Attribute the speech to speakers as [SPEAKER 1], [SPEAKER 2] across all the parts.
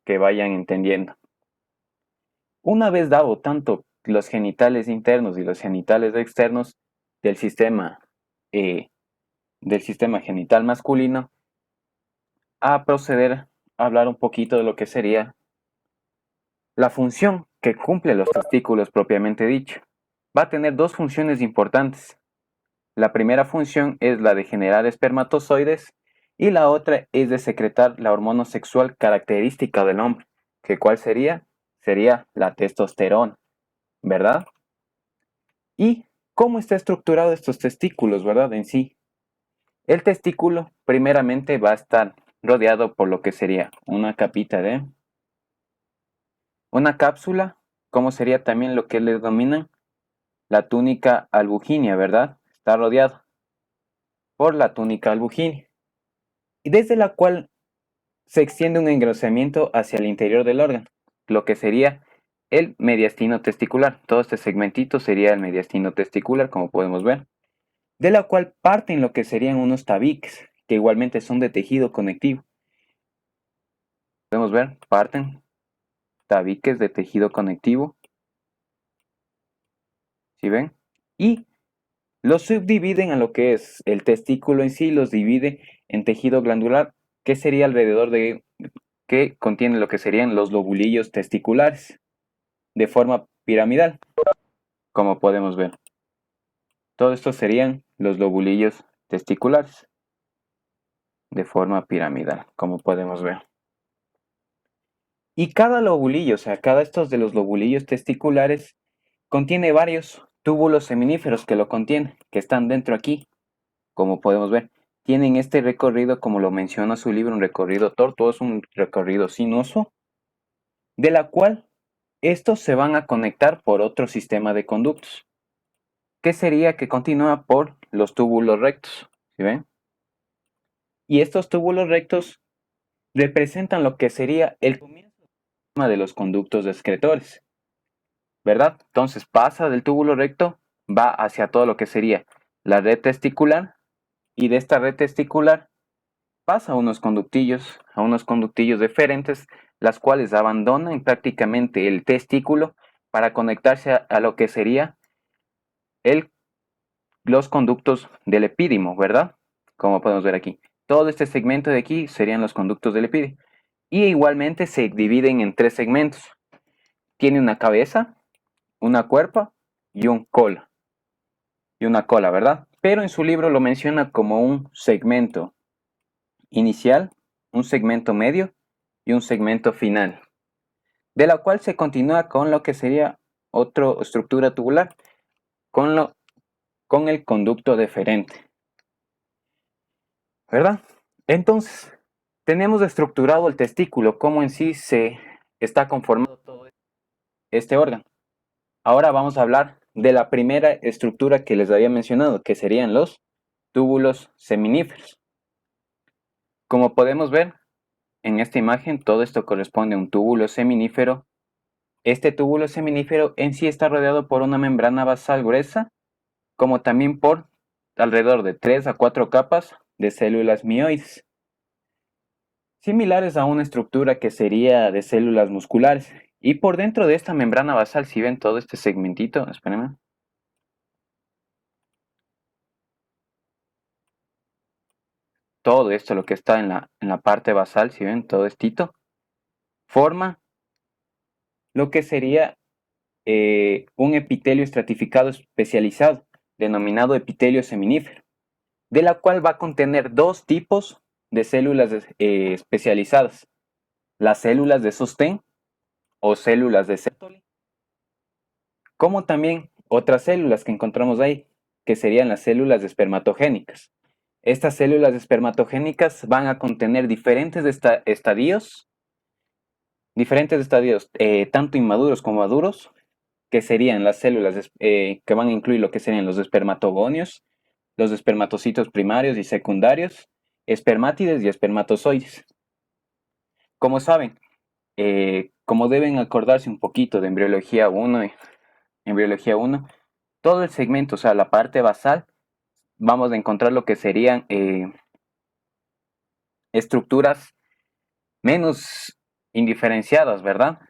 [SPEAKER 1] que vayan entendiendo. Una vez dado tanto los genitales internos y los genitales externos del eh, del sistema genital masculino, a proceder a hablar un poquito de lo que sería la función que cumplen los testículos propiamente dicho. Va a tener dos funciones importantes. La primera función es la de generar espermatozoides y la otra es de secretar la hormona sexual característica del hombre, que ¿cuál sería? Sería la testosterona, ¿verdad? ¿Y cómo está estructurado estos testículos, verdad? En sí, el testículo primeramente va a estar rodeado por lo que sería una capita de una cápsula, como sería también lo que le denominan la túnica albuginea, ¿verdad? Está rodeado por la túnica albuginea, y desde la cual se extiende un engrosamiento hacia el interior del órgano, lo que sería el mediastino testicular. Todo este segmentito sería el mediastino testicular, como podemos ver, de la cual parten lo que serían unos tabiques, que igualmente son de tejido conectivo. Podemos ver, parten tabiques de tejido conectivo, ¿sí ven? Y los subdividen a lo que es el testículo en sí, los divide en tejido glandular, que sería alrededor de, que contiene lo que serían los lobulillos testiculares, de forma piramidal, como podemos ver. Todo esto serían los lobulillos testiculares, de forma piramidal, como podemos ver. Y cada lobulillo, o sea, cada estos de los lobulillos testiculares, contiene varios túbulos seminíferos que lo contienen, que están dentro aquí, como podemos ver. Tienen este recorrido, como lo menciona su libro, un recorrido tortuoso, un recorrido sinuoso, de la cual estos se van a conectar por otro sistema de conductos, que sería que continúa por los túbulos rectos, ¿sí ven? Y estos túbulos rectos representan lo que sería el comienzo de los conductos excretores, ¿verdad? Entonces pasa del túbulo recto, va hacia todo lo que sería la red testicular, y de esta red testicular pasa a unos conductillos deferentes, las cuales abandonan prácticamente el testículo para conectarse a lo que sería el, los conductos del epídimo, ¿verdad? Como podemos ver aquí. Todo este segmento de aquí serían los conductos del epídimo. Y igualmente se dividen en tres segmentos. Tiene una cabeza, una cuerpa y un cola. Y una cola, ¿verdad? Pero en su libro lo menciona como un segmento inicial, un segmento medio y un segmento final, de la cual se continúa con lo que sería otra estructura tubular, con, con el conducto deferente, ¿verdad? Entonces, tenemos estructurado el testículo, cómo en sí se está conformado todo este órgano. Ahora vamos a hablar de la primera estructura que les había mencionado, que serían los túbulos seminíferos. Como podemos ver en esta imagen, todo esto corresponde a un túbulo seminífero. Este túbulo seminífero en sí está rodeado por una membrana basal gruesa, como también por alrededor de 3 a 4 capas de células mioides, similares a una estructura que sería de células musculares. Y por dentro de esta membrana basal, si ven todo este segmentito, espérenme, todo esto, lo que está en la parte basal, si ven todo esto, forma lo que sería un epitelio estratificado especializado, denominado epitelio seminífero, de la cual va a contener dos tipos de células especializadas: las células de sostén o células de Sertoli, como también otras células que encontramos ahí, que serían las células espermatogénicas. Estas células espermatogénicas van a contener diferentes estadios, tanto inmaduros como maduros, que serían las células que van a incluir lo que serían los espermatogonios, los espermatocitos primarios y secundarios, espermátides y espermatozoides. Como saben, como deben acordarse un poquito de embriología 1, todo el segmento, o sea, la parte basal, vamos a encontrar lo que serían estructuras menos indiferenciadas, ¿verdad?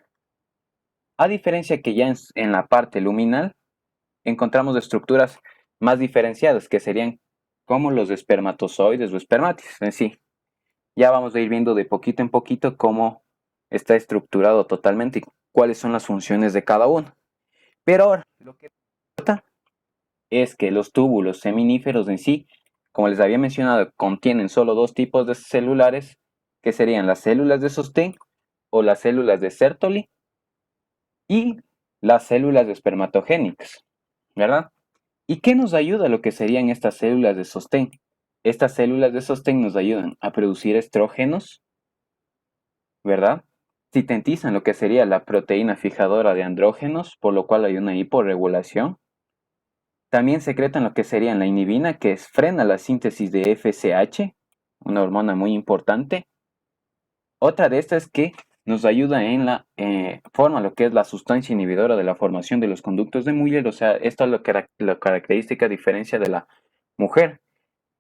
[SPEAKER 1] A diferencia que ya en la parte luminal encontramos estructuras más diferenciadas, que serían como los espermatozoides o espermátidos en sí. Ya vamos a ir viendo de poquito en poquito cómo está estructurado totalmente y cuáles son las funciones de cada uno. Pero ahora, lo que importa es que los túbulos seminíferos en sí, como les había mencionado, contienen solo dos tipos de celulares, que serían las células de sostén o las células de Sertoli y las células espermatogénicas, ¿verdad? ¿Y qué nos ayuda lo que serían estas células de sostén? Estas células de sostén nos ayudan a producir estrógenos, ¿verdad? Sintetizan lo que sería la proteína fijadora de andrógenos, por lo cual hay una hiporregulación. También secretan lo que sería la inhibina, que frena la síntesis de FSH, una hormona muy importante. Otra de estas es que nos ayuda en la forma lo que es la sustancia inhibidora de la formación de los conductos de Müller, o sea, esto es la característica diferencia de la mujer.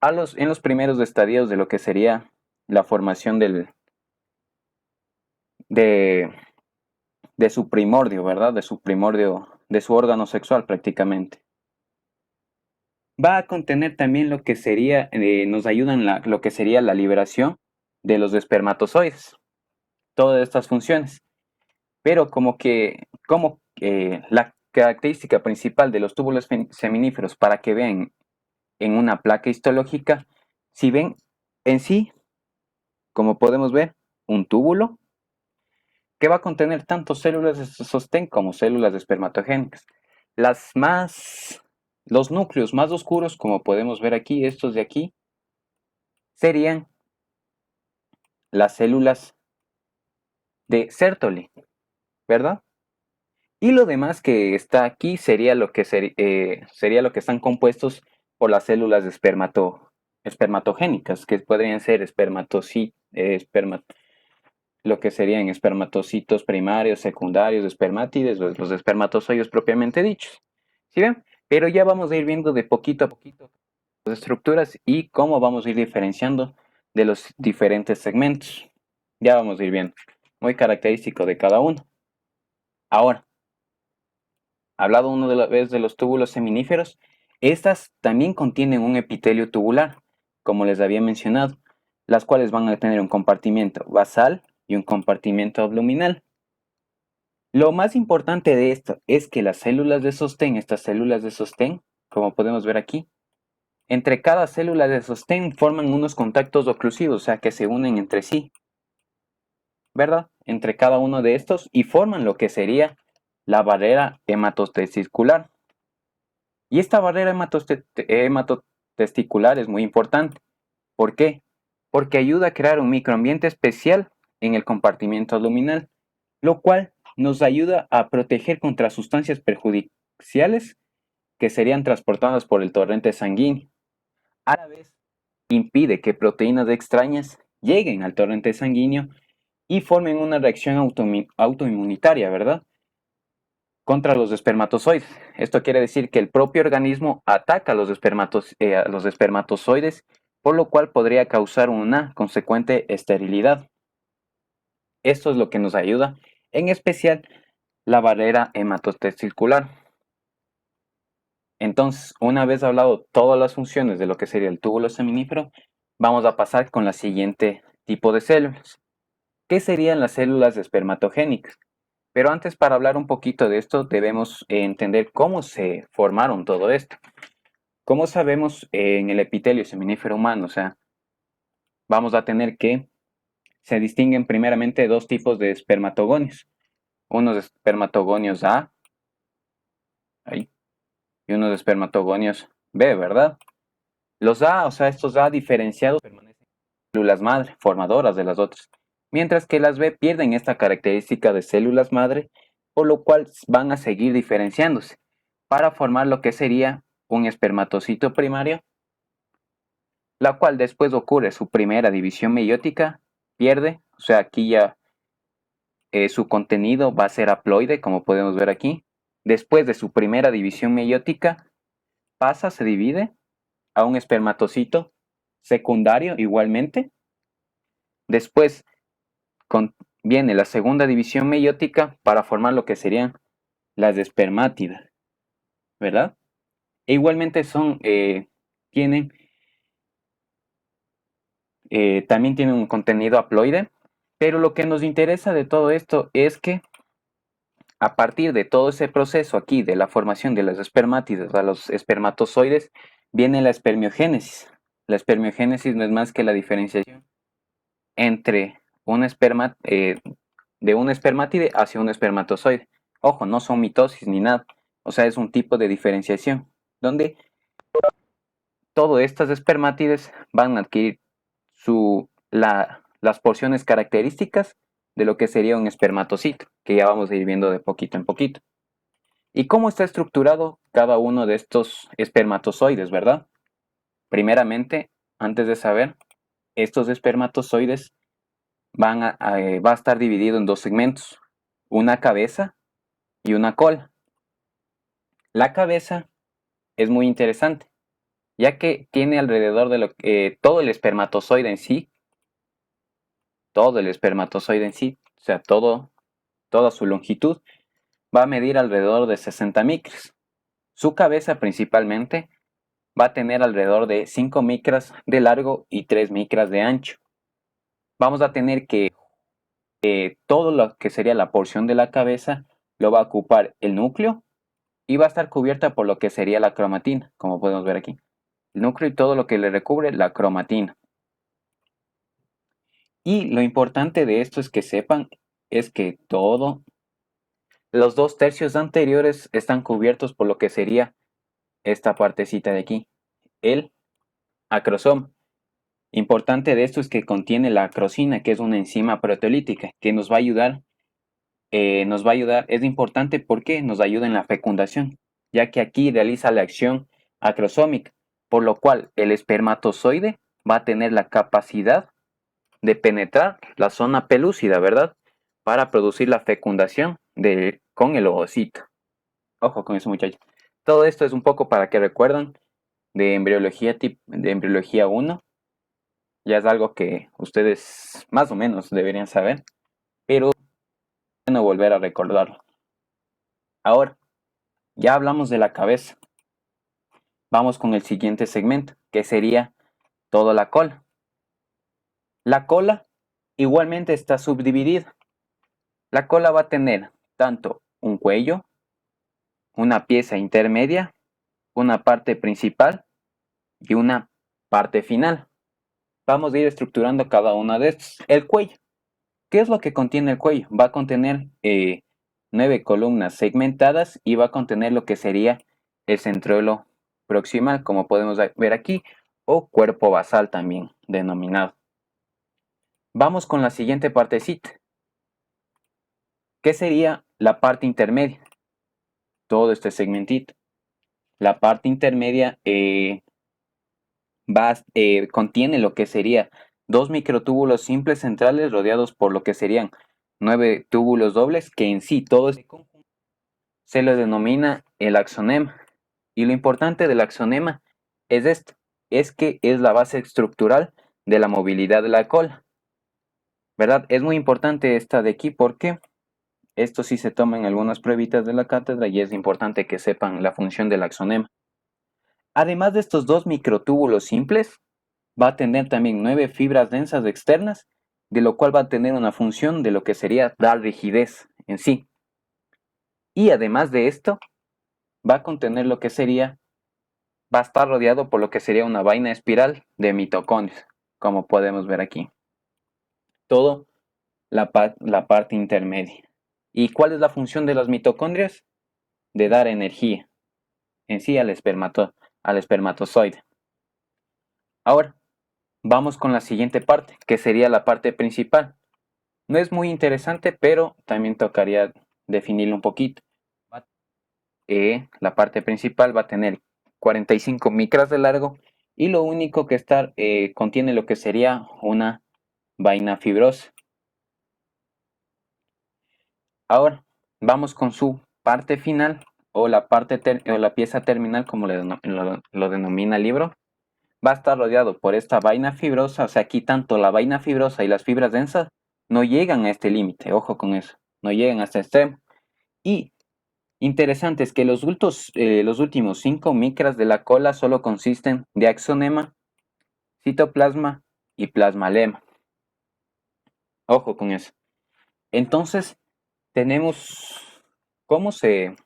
[SPEAKER 1] En los primeros estadios de lo que sería la formación de, de su primordio, ¿verdad? De su primordio, de su órgano sexual prácticamente. Va a contener también lo que sería, nos ayuda en lo que sería la liberación de los espermatozoides, todas estas funciones. Pero como la característica principal de los túbulos seminíferos para que vean en una placa histológica, si ven en sí, como podemos ver, un túbulo que va a contener tanto células de sostén como células espermatogénicas. Los núcleos más oscuros, como podemos ver aquí, estos de aquí, serían las células de Sertoli, ¿verdad? Y lo demás que está aquí sería sería lo que están compuestos por las células de espermatogénicas, que podrían ser lo que serían espermatocitos primarios, secundarios, espermátides, los espermatozoides propiamente dichos. ¿Sí ven? Pero ya vamos a ir viendo de poquito a poquito las estructuras y cómo vamos a ir diferenciando de los diferentes segmentos. Ya vamos a ir viendo. Muy característico de cada uno. Ahora, hablado uno de la vez de los túbulos seminíferos, estas también contienen un epitelio tubular, como les había mencionado, las cuales van a tener un compartimiento basal y un compartimiento abdominal. Lo más importante de esto es que las células de sostén, estas células de sostén, como podemos ver aquí, entre cada célula de sostén forman unos contactos oclusivos, o sea que se unen entre sí, ¿verdad? Entre cada uno de estos y forman lo que sería la barrera hematotesticular. Y esta barrera hematotesticular es muy importante. ¿Por qué? Porque ayuda a crear un microambiente especial en el compartimiento abdominal, lo cual nos ayuda a proteger contra sustancias perjudiciales que serían transportadas por el torrente sanguíneo. A la vez, impide que proteínas extrañas lleguen al torrente sanguíneo y formen una reacción autoinmunitaria, ¿verdad? Contra los espermatozoides. Esto quiere decir que el propio organismo ataca a a los espermatozoides, por lo cual podría causar una consecuente esterilidad. Esto es lo que nos ayuda, en especial la barrera hematotesticular. Entonces, una vez hablado todas las funciones de lo que sería el túbulo seminífero, vamos a pasar con la siguiente tipo de células, que serían las células espermatogénicas. Pero antes, para hablar un poquito de esto, debemos entender cómo se formaron todo esto. Como sabemos, en el epitelio seminífero humano, o sea, vamos a tener que se distinguen primeramente dos tipos de espermatogonios. Unos espermatogonios A ahí, y unos espermatogonios B, ¿verdad? Los A, o sea, estos A diferenciados permanecen células madre, formadoras de las otras, mientras que las B pierden esta característica de células madre, por lo cual van a seguir diferenciándose para formar lo que sería un espermatocito primario, la cual después ocurre su primera división meiótica, pierde, o sea, aquí ya su contenido va a ser haploide, como podemos ver aquí. Después de su primera división meiótica, se divide a un espermatocito secundario igualmente. Después viene la segunda división meiótica para formar lo que serían las espermátidas, ¿verdad? E igualmente tienen, también tienen un contenido haploide, pero lo que nos interesa de todo esto es que a partir de todo ese proceso aquí de la formación de las espermátidas a los espermatozoides, viene la espermiogénesis. La espermiogénesis no es más que la diferenciación entre de un espermátide hacia un espermatozoide. Ojo, no son mitosis ni nada. O sea, es un tipo de diferenciación donde todas estas espermátides van a adquirir las porciones características de lo que sería un espermatocito, que ya vamos a ir viendo de poquito en poquito. ¿Y cómo está estructurado cada uno de estos espermatozoides, verdad? Primeramente, antes de saber, estos espermatozoides va a estar dividido en dos segmentos, una cabeza y una cola. La cabeza es muy interesante, ya que tiene alrededor de todo el espermatozoide en sí, todo el espermatozoide en sí, o sea, toda su longitud, va a medir alrededor de 60 micras. Su cabeza principalmente va a tener alrededor de 5 micras de largo y 3 micras de ancho. Vamos a tener que todo lo que sería la porción de la cabeza lo va a ocupar el núcleo y va a estar cubierta por lo que sería la cromatina, como podemos ver aquí. El núcleo y todo lo que le recubre la cromatina. Y lo importante de esto es que sepan es que los 2/3 anteriores están cubiertos por lo que sería esta partecita de aquí, el acrosoma. Importante de esto es que contiene la acrosina, que es una enzima proteolítica, que nos va a ayudar, es importante porque nos ayuda en la fecundación, ya que aquí realiza la acción acrosómica, por lo cual el espermatozoide va a tener la capacidad de penetrar la zona pelúcida, ¿verdad? Para producir la fecundación con el ovocito. Ojo con eso, muchachos. Todo esto es un poco para que recuerdan de embriología 1. Ya es algo que ustedes más o menos deberían saber, pero bueno volver a recordarlo. Ahora, ya hablamos de la cabeza. Vamos con el siguiente segmento, que sería toda la cola. La cola igualmente está subdividida. La cola va a tener tanto un cuello, una pieza intermedia, una parte principal y una parte final. Vamos a ir estructurando cada una de estos. El cuello. ¿Qué es lo que contiene el cuello? Va a contener 9 columnas segmentadas y va a contener lo que sería el centróilo proximal, como podemos ver aquí, o cuerpo basal también denominado. Vamos con la siguiente partecita, que sería la parte intermedia. Todo este segmentito. La parte intermedia contiene lo que sería 2 microtúbulos simples centrales rodeados por lo que serían 9 túbulos dobles, que en sí todo este conjunto se le denomina el axonema. Y lo importante del axonema es esto, es que es la base estructural de la movilidad de la cola. ¿Verdad? Es muy importante esta de aquí porque esto sí se toma en algunas pruebitas de la cátedra y es importante que sepan la función del axonema. Además de estos 2 microtúbulos simples, va a tener también 9 fibras densas externas, de lo cual va a tener una función de lo que sería dar rigidez en sí. Y además de esto, va a contener lo que sería, va a estar rodeado por lo que sería una vaina espiral de mitocondrias, como podemos ver aquí. Todo la parte intermedia. ¿Y cuál es la función de las mitocondrias? De dar energía en sí al espermatozoide. Ahora, vamos con la siguiente parte, que sería la parte principal. No es muy interesante, pero también tocaría definirlo un poquito. La parte principal va a tener 45 micras de largo y lo único que contiene lo que sería una vaina fibrosa. Ahora, vamos con su parte final o la pieza terminal, como lo denomina el libro. Va a estar rodeado por esta vaina fibrosa, o sea, aquí tanto la vaina fibrosa y las fibras densas no llegan a este límite, ojo con eso, no llegan hasta este extremo. Y interesante es que los últimos 5 micras de la cola solo consisten de axonema, citoplasma y plasmalema. Ojo con eso. Entonces, tenemos cómo se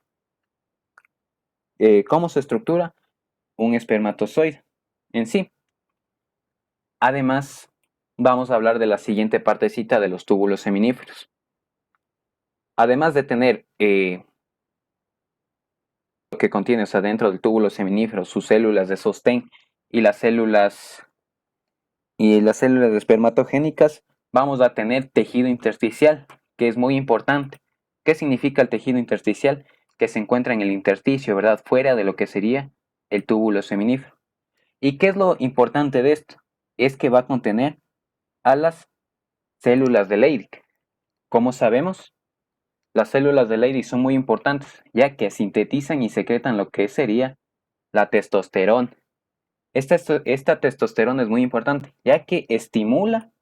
[SPEAKER 1] estructura un espermatozoide en sí. Además, vamos a hablar de la siguiente partecita de los túbulos seminíferos. Además de tener lo que contiene, o sea, dentro del túbulo seminífero, sus células de sostén y las células espermatogénicas, vamos a tener tejido intersticial, que es muy importante. ¿Qué significa el tejido intersticial? Que se encuentra en el intersticio, ¿verdad? Fuera de lo que sería el túbulo seminífero. ¿Y qué es lo importante de esto? Es que va a contener a las células de Leydig. Como sabemos, las células de Leydig son muy importantes, ya que sintetizan y secretan lo que sería la testosterona. Esta testosterona es muy importante, ya que estimula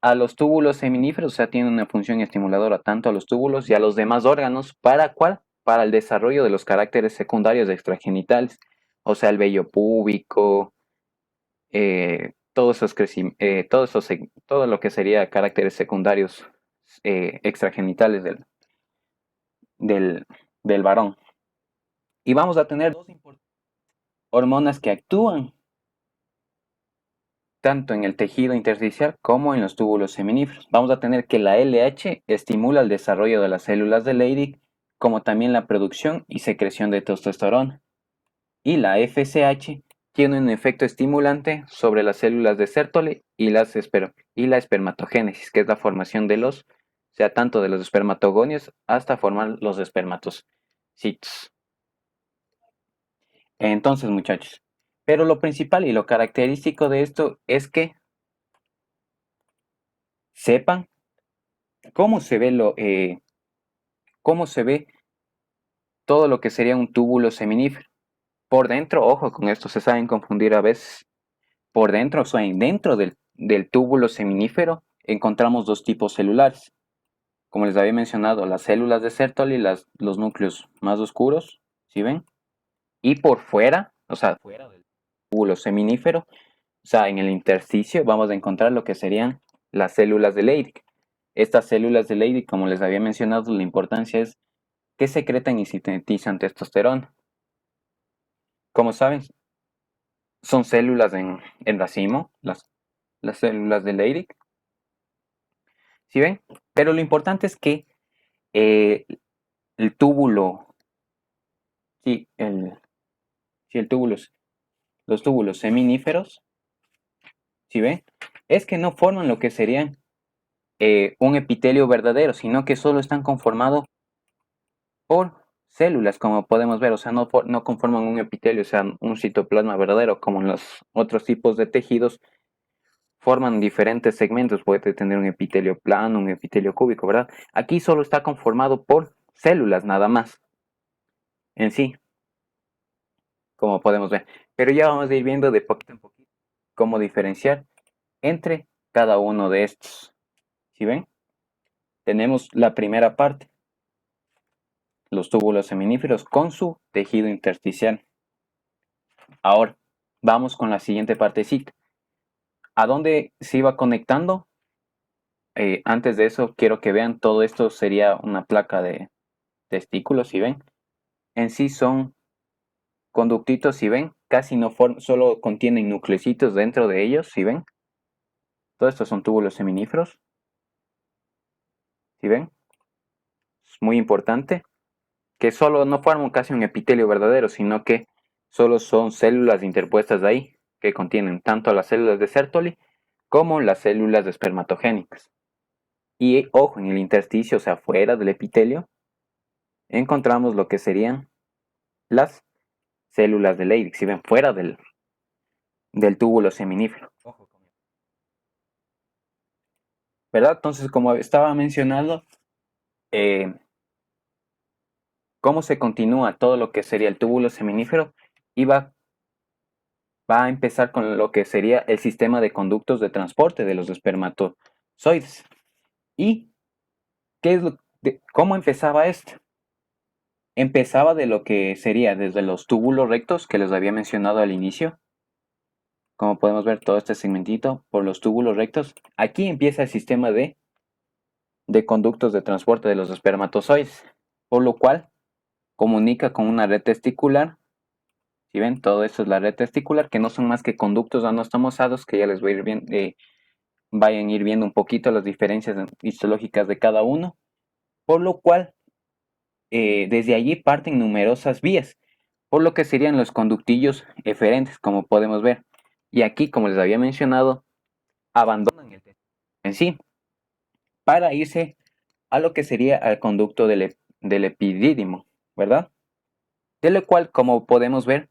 [SPEAKER 1] a los túbulos seminíferos, o sea, tiene una función estimuladora tanto a los túbulos y a los demás órganos. ¿Para cuál? Para el desarrollo de los caracteres secundarios extragenitales, o sea, el vello púbico, todo lo que sería caracteres secundarios extragenitales del, del varón. Y vamos a tener dos hormonas que actúan tanto en el tejido intersticial como en los túbulos seminíferos. Vamos a tener que la LH estimula el desarrollo de las células de Leydig, como también la producción y secreción de testosterona. Y la FSH tiene un efecto estimulante sobre las células de Sertoli y la espermatogénesis, que es la formación o sea, tanto de los espermatogonios hasta formar los espermatocitos. Entonces, muchachos, pero lo principal y lo característico de esto es que sepan cómo se ve todo lo que sería un túbulo seminífero. Por dentro, ojo con esto, se saben confundir a veces. Por dentro, o sea, dentro del túbulo seminífero, encontramos dos tipos celulares. Como les había mencionado, las células de Sertoli, los núcleos más oscuros, ¿sí ven? Y por fuera, o sea, fuera del túbulo seminífero, o sea, en el intersticio, vamos a encontrar lo que serían las células de Leydig. Estas células de Leydig, como les había mencionado, la importancia es que secretan y sintetizan testosterona. Como saben, son células en racimo, las células de Leydig. ¿Sí ven? Pero lo importante es que eh, el túbulo, sí, sí, los túbulos seminíferos, ¿sí ven? Es que no forman lo que serían un epitelio verdadero, sino que solo están conformados por células, como podemos ver, o sea, no conforman un epitelio, o sea, un citoplasma verdadero, como en los otros tipos de tejidos forman diferentes segmentos, puede tener un epitelio plano, un epitelio cúbico, ¿verdad? Aquí solo está conformado por células nada más, en sí, como podemos ver. Pero ya vamos a ir viendo de poquito en poquito cómo diferenciar entre cada uno de estos. ¿Sí ven? Tenemos la primera parte, los túbulos seminíferos con su tejido intersticial. Ahora, vamos con la siguiente partecita. ¿A dónde se iba conectando? Antes de eso, quiero que vean, todo esto sería una placa de testículos, ¿sí ven? En sí son conductitos, ¿sí ven? Casi no solo contienen nucleocitos dentro de ellos, ¿sí ven? Todos estos son túbulos seminíferos, ¿sí ven? Es muy importante que solo no forman casi un epitelio verdadero, sino que solo son células interpuestas de ahí, que contienen tanto las células de Sertoli como las células espermatogénicas. Y ojo, en el intersticio, o sea, fuera del epitelio, encontramos lo que serían las células de Leydig, si ven, fuera del túbulo seminífero. ¿Verdad? Entonces, como estaba mencionando, eh, cómo se continúa todo lo que sería el túbulo seminífero y va a empezar con lo que sería el sistema de conductos de transporte de los espermatozoides. ¿Y cómo empezaba esto? Empezaba de lo que sería desde los túbulos rectos que les había mencionado al inicio. Como podemos ver todo este segmentito por los túbulos rectos. Aquí empieza el sistema de conductos de transporte de los espermatozoides, por lo cual comunica con una red testicular. Si ven, todo esto es la red testicular, que no son más que conductos anastomosados, que ya les voy a ir viendo, vayan a ir viendo un poquito las diferencias histológicas de cada uno, por lo cual desde allí parten numerosas vías, por lo que serían los conductillos eferentes, como podemos ver. Y aquí, como les había mencionado, abandonan el testículo en sí para irse a lo que sería el conducto del epidídimo, ¿verdad? De lo cual, como podemos ver,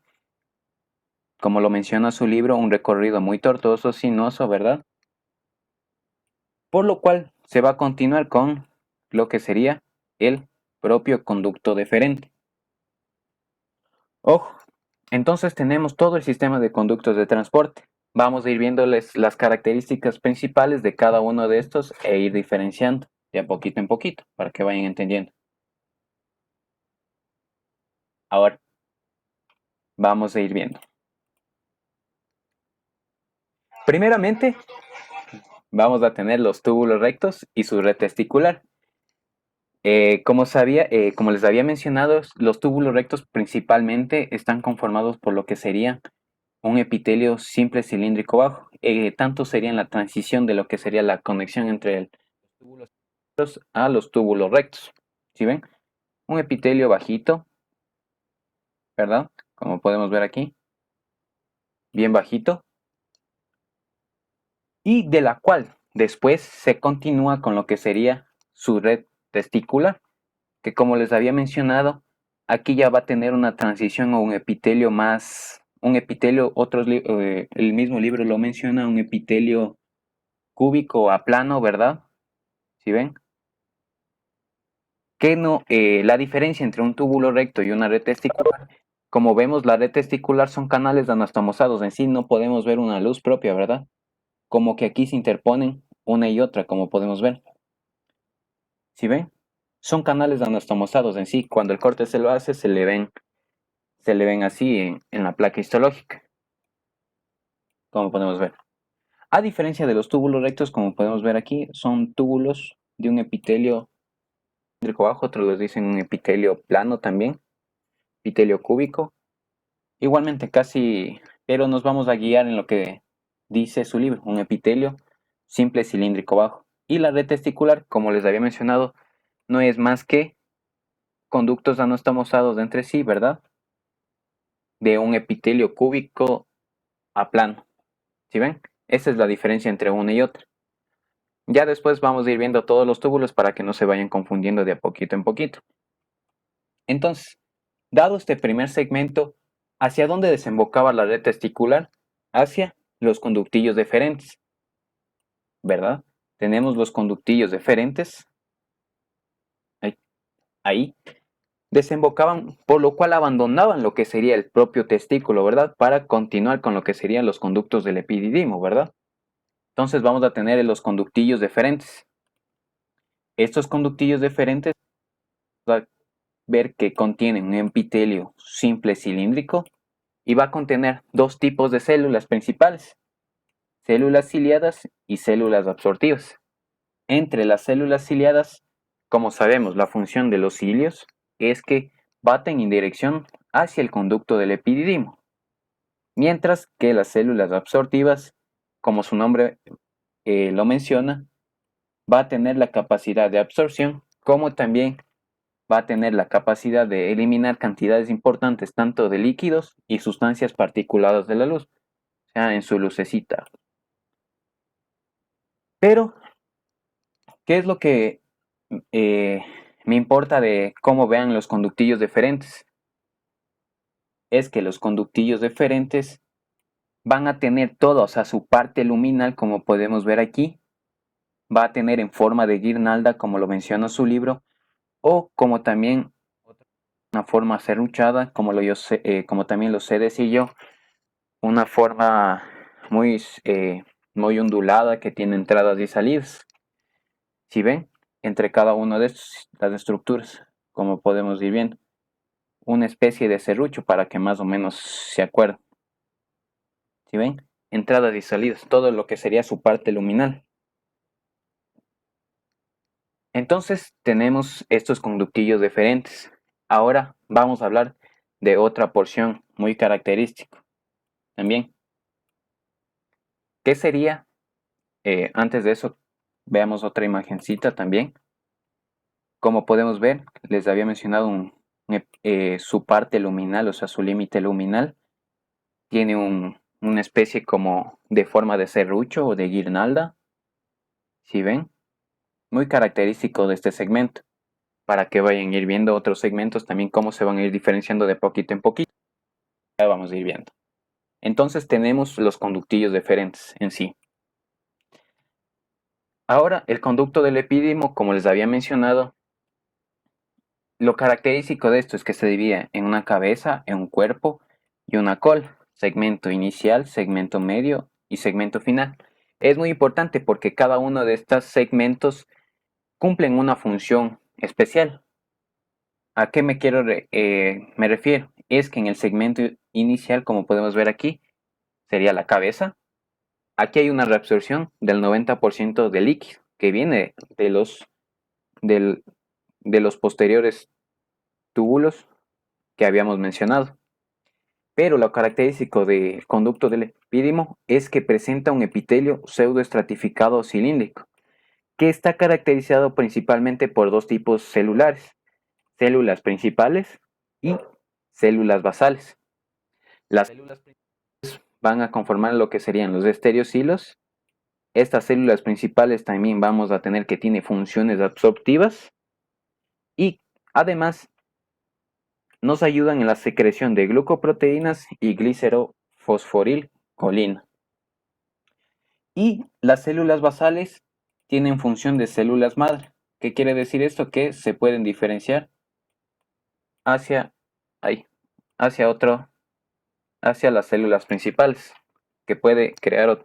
[SPEAKER 1] como lo menciona su libro, un recorrido muy tortuoso, sinuoso, ¿verdad? Por lo cual se va a continuar con lo que sería el propio conducto deferente. Ojo, entonces tenemos todo el sistema de conductos de transporte. Vamos a ir viéndoles las características principales de cada uno de estos e ir diferenciando de a poquito en poquito para que vayan entendiendo. Ahora, vamos a ir viendo. Primeramente, vamos a tener los túbulos rectos y su red testicular. Como les había mencionado, los túbulos rectos principalmente están conformados por lo que sería un epitelio simple cilíndrico bajo. Tanto sería en la transición de lo que sería la conexión entre los túbulos rectos a los túbulos rectos. ¿Sí ven? Un epitelio bajito, ¿verdad? Como podemos ver aquí, bien bajito. Y de la cual después se continúa con lo que sería su red testicular, que como les había mencionado, aquí ya va a tener una transición o un epitelio más, un epitelio, el mismo libro lo menciona, un epitelio cúbico a plano, ¿verdad? ¿Sí ven? Que no, la diferencia entre un túbulo recto y una red testicular, como vemos, la red testicular son canales anastomosados, en sí no podemos ver una luz propia, ¿verdad? Como que aquí se interponen una y otra, como podemos ver. ¿Sí ven? Son canales anastomosados en sí. Cuando el corte se lo hace, se le ven así en la placa histológica, como podemos ver. A diferencia de los túbulos rectos, como podemos ver aquí, son túbulos de un epitelio cilíndrico bajo, otros los dicen un epitelio plano también, epitelio cúbico. Igualmente casi, pero nos vamos a guiar en lo que dice su libro, un epitelio simple cilíndrico bajo. Y la red testicular, como les había mencionado, no es más que conductos anastomosados entre sí, ¿verdad? De un epitelio cúbico a plano. ¿Sí ven? Esa es la diferencia entre una y otra. Ya después vamos a ir viendo todos los túbulos para que no se vayan confundiendo de a poquito en poquito. Entonces, dado este primer segmento, ¿hacia dónde desembocaba la red testicular? Hacia los conductillos deferentes, ¿verdad? Tenemos los conductillos deferentes, ahí, desembocaban, por lo cual abandonaban lo que sería el propio testículo, ¿verdad? Para continuar con lo que serían los conductos del epididimo, ¿verdad? Entonces vamos a tener los conductillos deferentes. Estos conductillos deferentes, vamos a ver que contienen un epitelio simple cilíndrico y va a contener dos tipos de células principales, células ciliadas y células absortivas. Entre las células ciliadas, como sabemos, la función de los cilios es que baten en dirección hacia el conducto del epididimo, mientras que las células absortivas, como su nombre lo menciona, va a tener la capacidad de absorción, como también va a tener la capacidad de eliminar cantidades importantes tanto de líquidos y sustancias particuladas de la luz, o sea, en su lucecita. Pero, ¿qué es lo que me importa de cómo vean los conductillos deferentes? Es que los conductillos deferentes van a tener todo, o sea, su parte luminal, como podemos ver aquí, va a tener en forma de guirnalda, como lo menciona su libro, o como también una forma serruchada, como también lo sé decir yo, una forma muy, muy ondulada que tiene entradas y salidas. Si ven, entre cada uno de estos, las estructuras, como podemos ir viendo, una especie de serrucho para que más o menos se acuerden. Si ven, entradas y salidas, todo lo que sería su parte luminal. Entonces tenemos estos conductillos deferentes. Ahora vamos a hablar de otra porción muy característica también. ¿Qué sería? Antes de eso, veamos otra imagencita también. Como podemos ver, les había mencionado su parte luminal, o sea, su límite luminal. Tiene una especie como de forma de serrucho o de guirnalda. Si ven, muy característico de este segmento. Para que vayan a ir viendo otros segmentos también cómo se van a ir diferenciando de poquito en poquito. Ya vamos a ir viendo. Entonces tenemos los conductillos deferentes en sí. Ahora, el conducto del epidimo, como les había mencionado, lo característico de esto es que se divide en una cabeza, en un cuerpo y una cola. Segmento inicial, segmento medio y segmento final. Es muy importante porque cada uno de estos segmentos cumplen una función especial. ¿A qué me refiero? Es que en el segmento inicial, como podemos ver aquí, sería la cabeza. Aquí hay una reabsorción del 90% de líquido que viene del- de los posteriores túbulos que habíamos mencionado. Pero lo característico del conducto del epidimo es que presenta un epitelio pseudoestratificado cilíndrico, que está caracterizado principalmente por dos tipos celulares, células principales y células basales. Las células van a conformar lo que serían los estereocilos. Estas células principales también vamos a tener que tiene funciones absorptivas y además nos ayudan en la secreción de glucoproteínas y glicerofosforilcolina. Y las células basales tienen función de células madre. ¿Qué quiere decir esto? Que se pueden diferenciar hacia, ahí, hacia otro, hacia las células principales, que puede crear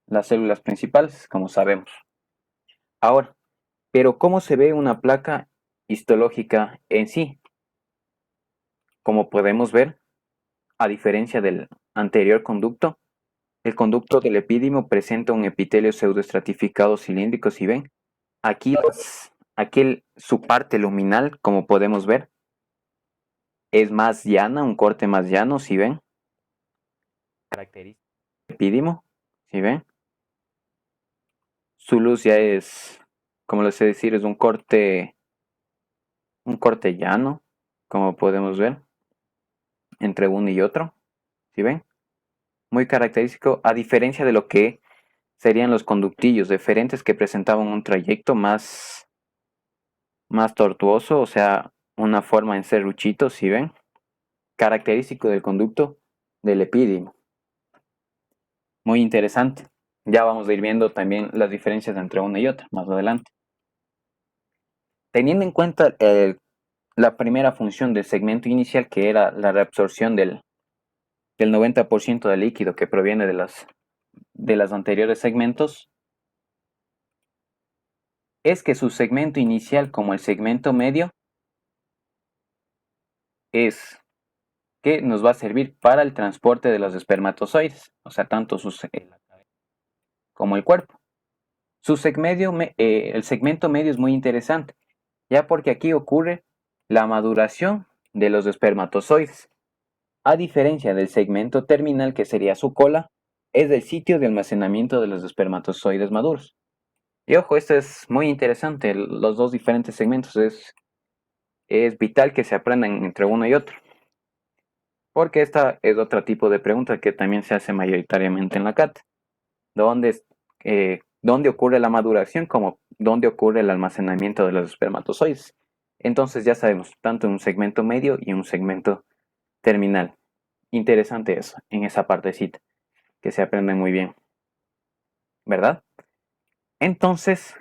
[SPEAKER 1] las células principales, como sabemos. Ahora, pero ¿cómo se ve una placa histológica en sí? Como podemos ver, a diferencia del anterior conducto, el conducto del epidimo presenta un epitelio pseudoestratificado cilíndrico, si ven. Aquí su parte luminal, como podemos ver, es más llana, un corte más llano, si ven. Característica del epidimo, si ven. Su luz ya es, como les sé decir, es un corte llano, como podemos ver, entre uno y otro, si ven. Muy característico, a diferencia de lo que serían los conductillos deferentes que presentaban un trayecto más tortuoso, o sea, una forma en serruchito, si ven. Característico del conducto del epidimo. Muy interesante. Ya vamos a ir viendo también las diferencias entre una y otra más adelante. Teniendo en cuenta la primera función del segmento inicial, que era la reabsorción del 90% del líquido que proviene de los anteriores segmentos, es que su segmento inicial como el segmento medio es que nos va a servir para el transporte de los espermatozoides, o sea, tanto como el cuerpo. El segmento medio es muy interesante, ya porque aquí ocurre la maduración de los espermatozoides. A diferencia del segmento terminal, que sería su cola, es el sitio de almacenamiento de los espermatozoides maduros. Y ojo, esto es muy interesante, los dos diferentes segmentos, es vital que se aprendan entre uno y otro. Porque esta es otro tipo de pregunta que también se hace mayoritariamente en la CAT. ¿Dónde ocurre la maduración como dónde ocurre el almacenamiento de los espermatozoides? Entonces ya sabemos, tanto un segmento medio y un segmento terminal. Interesante eso, en esa partecita, que se aprende muy bien, ¿verdad? Entonces,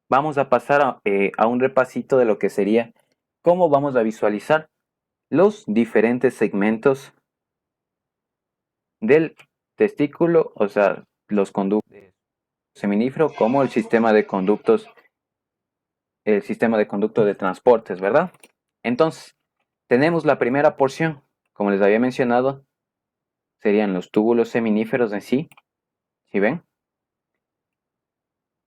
[SPEAKER 1] vamos a pasar a un repasito de lo que sería cómo vamos a visualizar los diferentes segmentos del testículo, o sea, los conductos seminífero como el sistema de conductos, el sistema de conducto de transportes, ¿verdad? Entonces, tenemos la primera porción, como les había mencionado, serían los túbulos seminíferos en sí, ¿sí ven?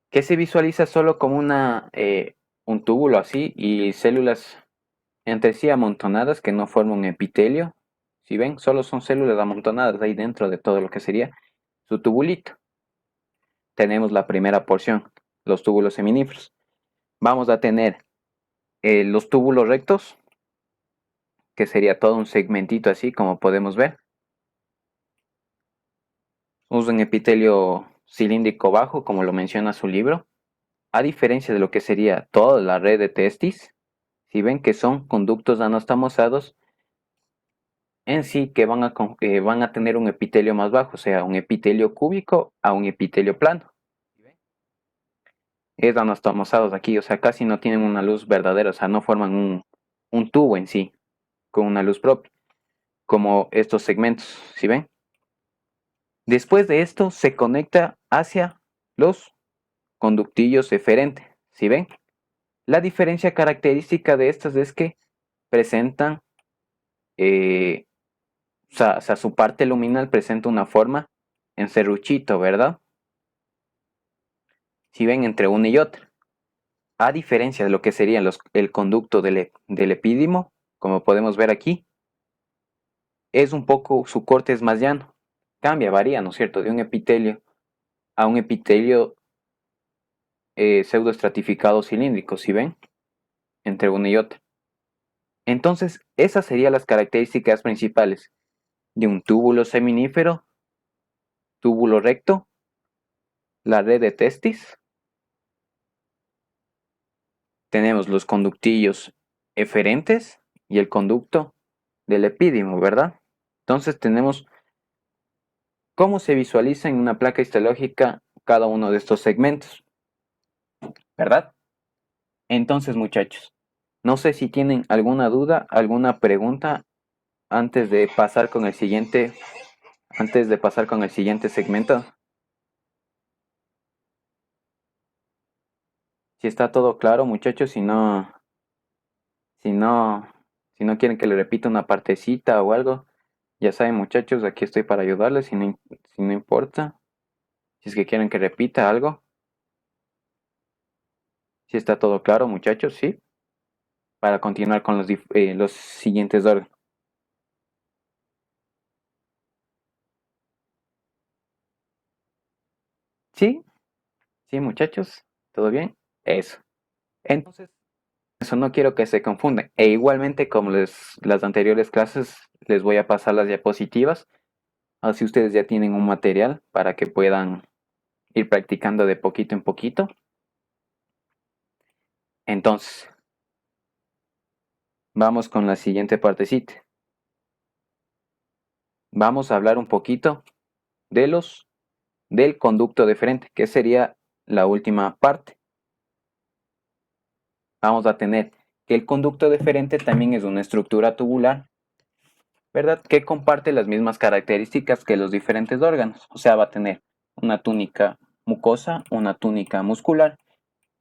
[SPEAKER 1] Que se visualiza solo como un túbulo así y células entre sí amontonadas que no forman un epitelio. ¿Sí ven? Solo son células amontonadas ahí dentro de todo lo que sería su tubulito. Tenemos la primera porción, los túbulos seminíferos. Vamos a tener los túbulos rectos, que sería todo un segmentito así, como podemos ver. Usa un epitelio cilíndrico bajo, como lo menciona su libro. A diferencia de lo que sería toda la red de testis, si ven que son conductos anastomosados en sí que van a tener un epitelio más bajo, o sea, un epitelio cúbico a un epitelio plano. Es anastomosados aquí, o sea, casi no tienen una luz verdadera, o sea, no forman un tubo en sí, con una luz propia, como estos segmentos, ¿sí ven? Después de esto se conecta hacia los conductillos eferentes, ¿sí ven? La diferencia característica de estas es que presentan, eh, o sea, su parte luminal presenta una forma en serruchito, ¿verdad? Si ven entre una y otra. A diferencia de lo que sería el conducto del epídimo, como podemos ver aquí, es un poco, su corte es más llano. Cambia, varía, ¿no es cierto? De un epitelio a un epitelio pseudoestratificado cilíndrico, ¿sí ven? Entre una y otra. Entonces, esas serían las características principales de un túbulo seminífero, túbulo recto, la red de testis. Tenemos los conductillos eferentes y el conducto del epídimo, ¿verdad? Entonces tenemos cómo se visualiza en una placa histológica cada uno de estos segmentos, ¿verdad? Entonces, muchachos, no sé si tienen alguna duda, alguna pregunta antes de pasar con el siguiente, antes de pasar con el siguiente segmento. Si está todo claro, muchachos, si no, si no quieren que le repita una partecita o algo, ya saben, muchachos, aquí estoy para ayudarles, si no importa. Si es que quieren que repita algo. Si está todo claro, muchachos, sí. Para continuar con los siguientes órganos. Sí, sí, muchachos, ¿todo bien? Eso. Entonces, eso no quiero que se confundan. E igualmente, como las anteriores clases, les voy a pasar las diapositivas. Así ustedes ya tienen un material para que puedan ir practicando de poquito en poquito. Entonces, vamos con la siguiente partecita. Vamos a hablar un poquito de del conducto deferente, que sería la última parte. Vamos a tener que el conducto deferente también es una estructura tubular, ¿verdad? Que comparte las mismas características que los diferentes órganos. O sea, va a tener una túnica mucosa, una túnica muscular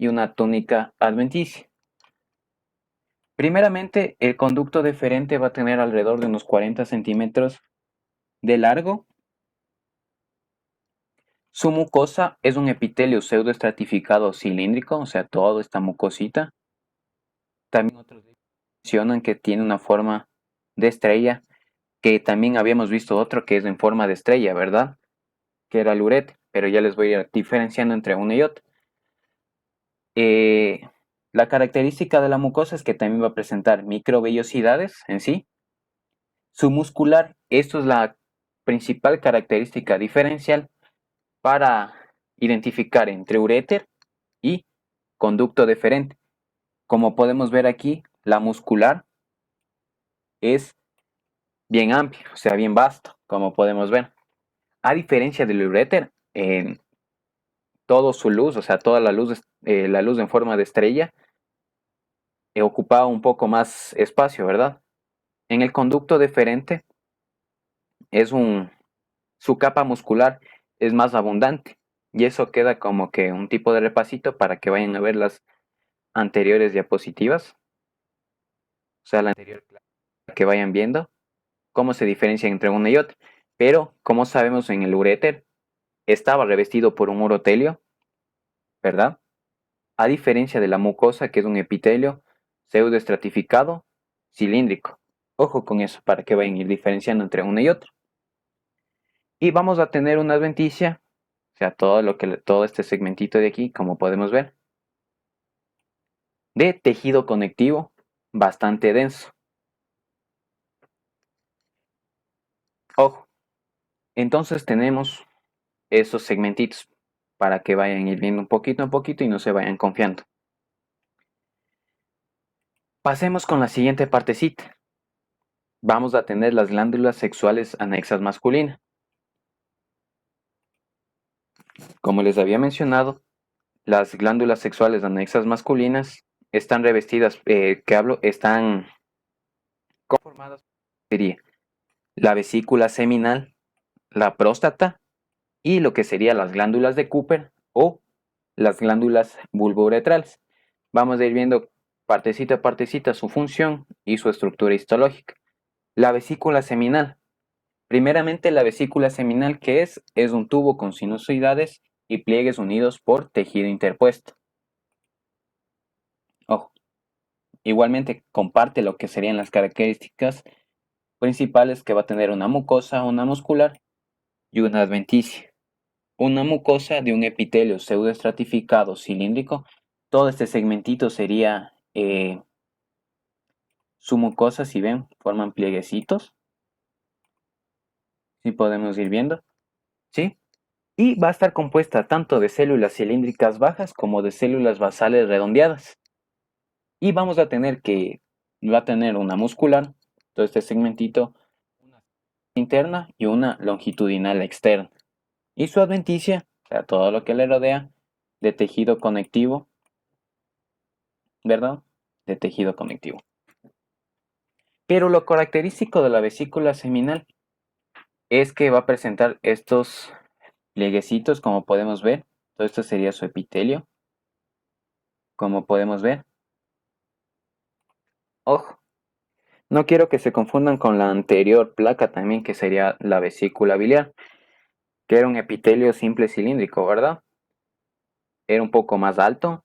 [SPEAKER 1] y una túnica adventicia. Primeramente, el conducto deferente va a tener alrededor de unos 40 centímetros de largo. Su mucosa es un epitelio pseudoestratificado cilíndrico, o sea, toda esta mucosita. También otros mencionan que tiene una forma de estrella, que también habíamos visto otro que es en forma de estrella, ¿verdad? Que era el ureter, pero ya les voy a ir diferenciando entre uno y otro. Eh, la característica de la mucosa es que también va a presentar microvellosidades en sí. Su muscular, esto es la principal característica diferencial para identificar entre uréter y conducto deferente. Como podemos ver aquí, la muscular es bien amplio, o sea, bien vasto, como podemos ver. A diferencia del uréter, en toda su luz, o sea, toda la luz en forma de estrella, ocupaba un poco más espacio, ¿verdad? En el conducto deferente es su capa muscular es más abundante. Y eso queda como que un tipo de repasito para que vayan a ver las anteriores diapositivas, o sea, la anterior clase, para que vayan viendo cómo se diferencian entre una y otra. Pero, como sabemos, en el uréter estaba revestido por un urotelio, ¿verdad? A diferencia de la mucosa, que es un epitelio pseudoestratificado cilíndrico. Ojo con eso, para que vayan a ir diferenciando entre una y otra. Y vamos a tener una adventicia, o sea, todo este segmentito de aquí, como podemos ver, de tejido conectivo bastante denso. Ojo, entonces tenemos esos segmentitos para que vayan ir viendo un poquito a poquito y no se vayan confiando. Pasemos con la siguiente partecita. Vamos a tener las glándulas sexuales anexas masculinas. Como les había mencionado, las glándulas sexuales anexas masculinas están revestidas, están conformadas por la vesícula seminal, la próstata y lo que serían las glándulas de Cooper o las glándulas bulbouretrales. Vamos a ir viendo partecita a partecita su función y su estructura histológica. La vesícula seminal. Primeramente, la vesícula seminal, ¿qué es? Es un tubo con sinusoidades y pliegues unidos por tejido interpuesto. Ojo, igualmente comparte lo que serían las características principales que va a tener una mucosa, una muscular y una adventicia. Una mucosa de un epitelio pseudoestratificado cilíndrico. Todo este segmentito sería su mucosa, si ven, forman plieguecitos. Si podemos ir viendo, ¿sí? Y va a estar compuesta tanto de células cilíndricas bajas como de células basales redondeadas. Y vamos a tener va a tener una muscular, todo este segmentito, una interna y una longitudinal externa. Y su adventicia, o sea, todo lo que le rodea, de tejido conectivo, ¿verdad? De tejido conectivo. Pero lo característico de la vesícula seminal es que va a presentar estos plieguecitos, como podemos ver. Todo esto sería su epitelio, como podemos ver. Ojo, no quiero que se confundan con la anterior placa también, que sería la vesícula biliar, que era un epitelio simple cilíndrico, ¿verdad? Era un poco más alto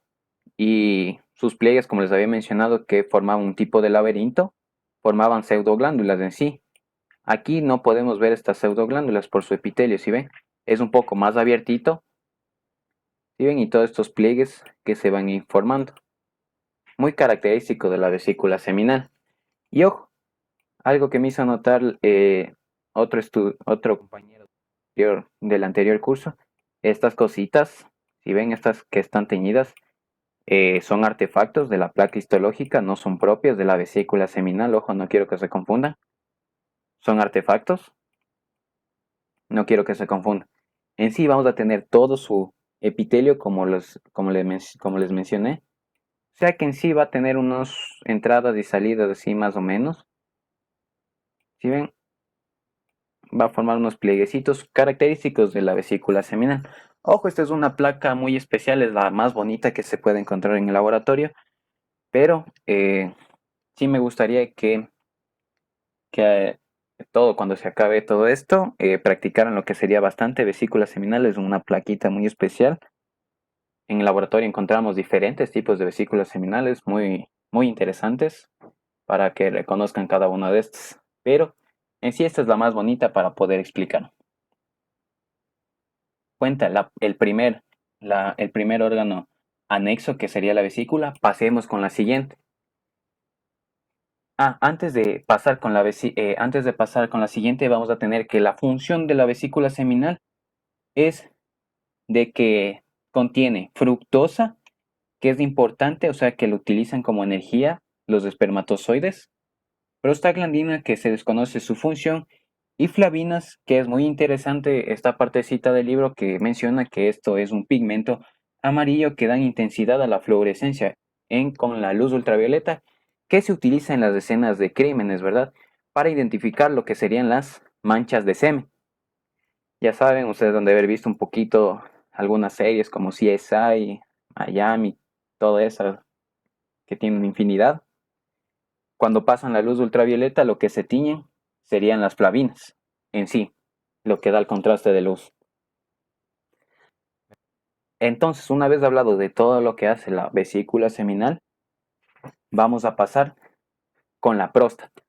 [SPEAKER 1] y sus pliegues, como les había mencionado, que formaban un tipo de laberinto, formaban pseudoglándulas en sí. Aquí no podemos ver estas pseudoglándulas por su epitelio, ¿sí ven? Es un poco más abiertito, ¿sí ven? Y todos estos pliegues que se van informando. Muy característico de la vesícula seminal. Y ojo, algo que me hizo notar otro compañero del anterior curso, estas cositas, si ven estas que están teñidas, son artefactos de la placa histológica, no son propias de la vesícula seminal, ojo, no quiero que se confundan. Son artefactos, no quiero que se confundan. En sí vamos a tener todo su epitelio como les mencioné. O sea que en sí va a tener unas entradas y salidas así más o menos. Si ven, va a formar unos plieguecitos característicos de la vesícula seminal. Ojo, esta es una placa muy especial, es la más bonita que se puede encontrar en el laboratorio, pero sí me gustaría que cuando se acabe todo esto, practicaran lo que sería bastante vesícula seminal, es una plaquita muy especial. En el laboratorio encontramos diferentes tipos de vesículas seminales muy interesantes para que reconozcan cada una de estas, pero en sí esta es la más bonita para poder explicar. Cuenta el primer órgano anexo que sería la vesícula. Pasemos con la siguiente. Antes de pasar con antes de pasar con la siguiente, vamos a tener que la función de la vesícula seminal es de que contiene fructosa, que es importante, o sea que lo utilizan como energía los espermatozoides, prostaglandina, que se desconoce su función, y flavinas, que es muy interesante esta partecita del libro que menciona que esto es un pigmento amarillo que dan intensidad a la fluorescencia con la luz ultravioleta, que se utiliza en las escenas de crímenes, ¿verdad? Para identificar lo que serían las manchas de semen. Ya saben, ustedes han de haber visto un poquito algunas series como CSI, Miami, todo eso, que tienen infinidad. Cuando pasan la luz ultravioleta, lo que se tiñen serían las flavinas en sí, lo que da el contraste de luz. Entonces, una vez hablado de todo lo que hace la vesícula seminal, vamos a pasar con la próstata.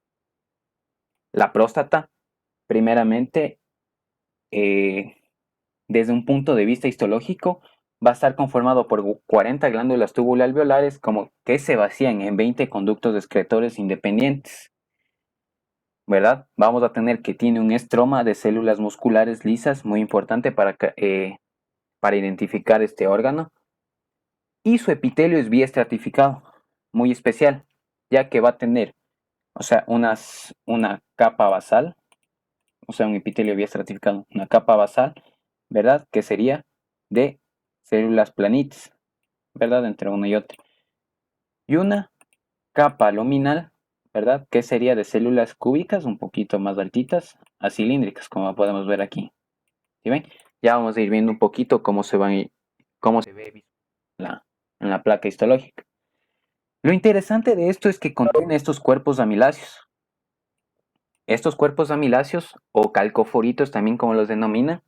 [SPEAKER 1] La próstata, primeramente, eh, desde un punto de vista histológico, va a estar conformado por 40 glándulas tubuloalveolares como que se vacían en 20 conductos excretores independientes, ¿verdad? Vamos a tener que tiene un estroma de células musculares lisas, muy importante para identificar este órgano, y su epitelio es biestratificado, muy especial, ya que va a tener, o sea, una capa basal, o sea, un epitelio biestratificado, una capa basal, ¿verdad? Que sería de células planitas, ¿verdad? Entre una y otra. Y una capa luminal, ¿verdad? Que sería de células cúbicas, un poquito más altitas, a cilíndricas, como podemos ver aquí. ¿Sí ven? Ya vamos a ir viendo un poquito cómo se ve en la placa histológica. Lo interesante de esto es que contiene estos cuerpos amiláceos. Estos cuerpos amiláceos, o calcoforitos también como los denominan,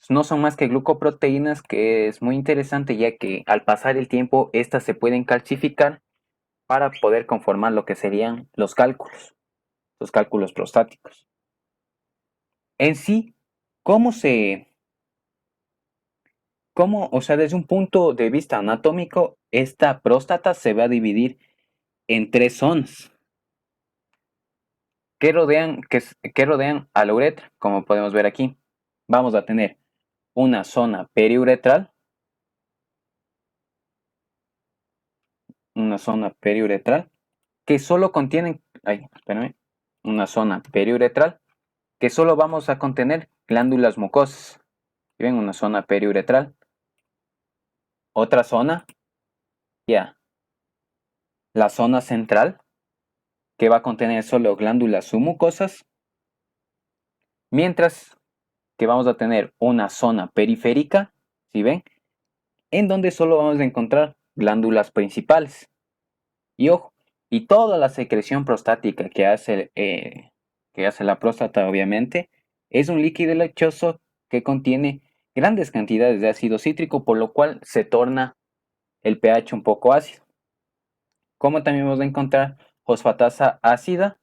[SPEAKER 1] no son más que glucoproteínas, que es muy interesante ya que al pasar el tiempo estas se pueden calcificar para poder conformar lo que serían los cálculos prostáticos. En sí, ¿cómo o sea, desde un punto de vista anatómico, esta próstata se va a dividir en tres zonas que rodean a la uretra, como podemos ver aquí. Vamos a tener una zona periuretral, una zona periuretral que solo contienen, ay, espérame, una zona periuretral que solo vamos a contener glándulas mucosas. ¿Ven? Una zona periuretral. Otra zona, ya, la zona central, que va a contener solo glándulas submucosas, mientras que vamos a tener una zona periférica, ¿sí ven? En donde solo vamos a encontrar glándulas principales. Y ojo, y toda la secreción prostática que hace la próstata, obviamente, es un líquido lechoso que contiene grandes cantidades de ácido cítrico, por lo cual se torna el pH un poco ácido. Como también vamos a encontrar fosfatasa ácida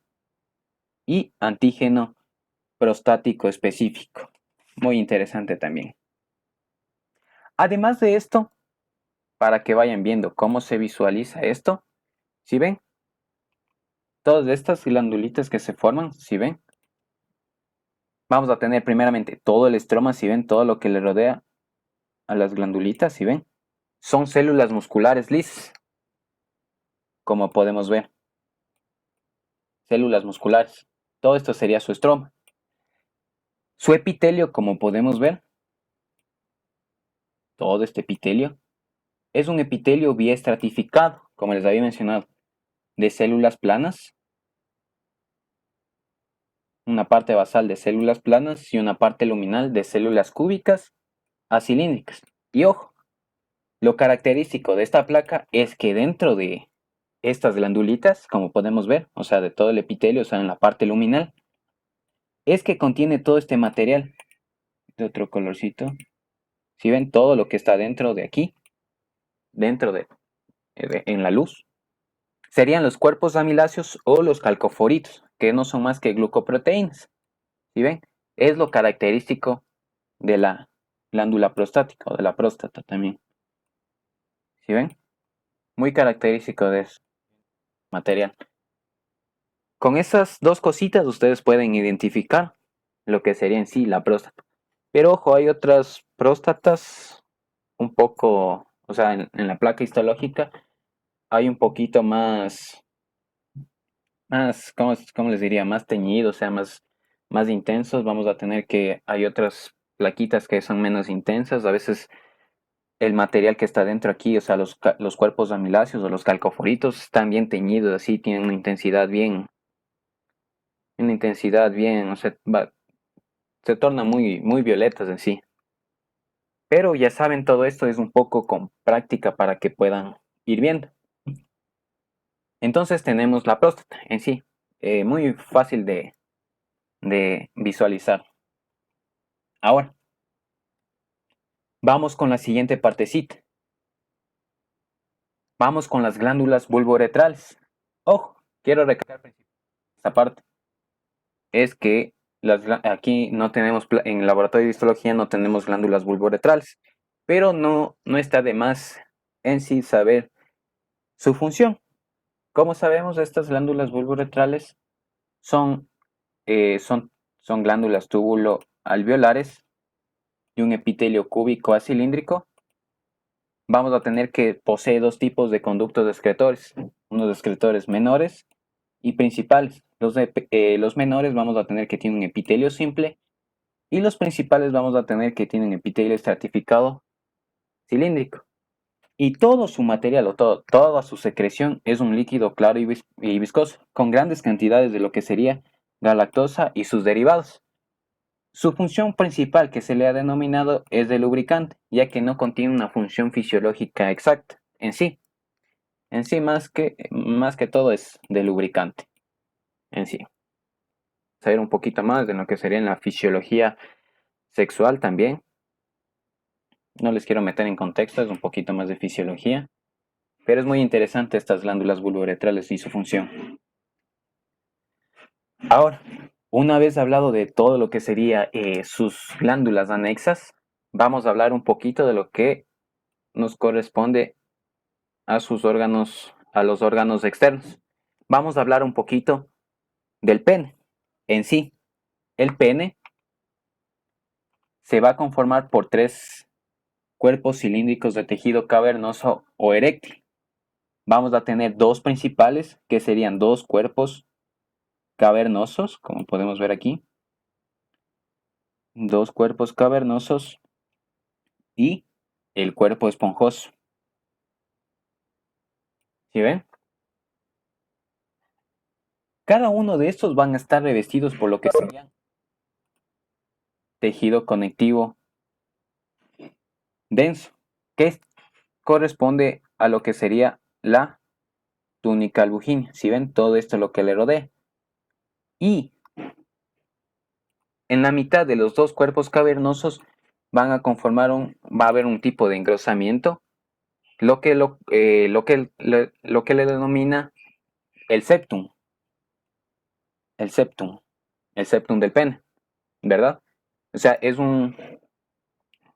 [SPEAKER 1] y antígeno prostático específico. Muy interesante también. Además de esto, para que vayan viendo cómo se visualiza esto, si ven, todas estas glandulitas que se forman, si ven, vamos a tener primeramente todo el estroma, si ven, todo lo que le rodea a las glandulitas, si ven, son células musculares lisas, como podemos ver, células musculares. Todo esto sería su estroma. Su epitelio, como podemos ver, todo este epitelio, es un epitelio biestratificado, como les había mencionado, de células planas, una parte basal de células planas y una parte luminal de células cúbicas a cilíndricas. Y ojo, lo característico de esta placa es que dentro de estas glandulitas, como podemos ver, o sea, de todo el epitelio, o sea, en la parte luminal, es que contiene todo este material de otro colorcito. Si ven todo lo que está dentro de aquí, dentro en la luz, serían los cuerpos amiláceos o los calcoforitos, que no son más que glucoproteínas. ¿Sí ven? Es lo característico de la glándula prostática o de la próstata también. ¿Sí ven? Muy característico de ese material. Con esas dos cositas ustedes pueden identificar lo que sería en sí la próstata. Pero ojo, hay otras próstatas un poco, o sea, en la placa histológica hay un poquito ¿cómo les diría? Más teñidos, o sea, más intensos. Vamos a tener que, hay otras plaquitas que son menos intensas. A veces el material que está dentro aquí, o sea, los cuerpos amiláceos o los calcoforitos están bien teñidos, así, tienen una intensidad bien, o sea, se tornan muy, muy violetas en sí. Pero ya saben, todo esto es un poco con práctica para que puedan ir viendo. Entonces tenemos la próstata en sí, muy fácil de visualizar. Ahora, vamos con la siguiente partecita. Vamos con las glándulas vulvoretrales. Ojo, quiero recalcar esta parte. Es que aquí no tenemos, en el laboratorio de histología no tenemos glándulas vulvoretrales, pero no está de más en sí saber su función. Como sabemos, estas glándulas vulvoretrales son, son glándulas túbulo-alveolares de un epitelio cúbico acilíndrico. Vamos a tener que posee dos tipos de conductos excretores, unos excretores menores y principales. Los menores vamos a tener que tienen un epitelio simple y los principales vamos a tener que tienen epitelio estratificado cilíndrico. Y todo su material o toda su secreción es un líquido claro y viscoso, con grandes cantidades de lo que sería galactosa y sus derivados. Su función principal que se le ha denominado es de lubricante, ya que no contiene una función fisiológica exacta en sí. En sí, más que todo es de lubricante en sí. Saber un poquito más de lo que sería en la fisiología sexual también. No les quiero meter en contexto, es un poquito más de fisiología. Pero es muy interesante estas glándulas vulvoretrales y su función. Ahora, una vez hablado de todo lo que sería sus glándulas anexas, vamos a hablar un poquito de lo que nos corresponde a sus órganos, a los órganos externos. Vamos a hablar un poquito del pene en sí. El pene se va a conformar por tres cuerpos cilíndricos de tejido cavernoso o eréctil. Vamos a tener dos principales, que serían dos cuerpos cavernosos, como podemos ver aquí. Dos cuerpos cavernosos y el cuerpo esponjoso. ¿Sí ven? Cada uno de estos van a estar revestidos por lo que sería tejido conectivo denso, que corresponde a lo que sería la túnica albuginea. ¿Sí ven? Todo esto es lo que le rodea. Y en la mitad de los dos cuerpos cavernosos van a conformar va a haber un tipo de engrosamiento, lo que le denomina el septum, el septum, el septum del pene, ¿verdad? O sea, es un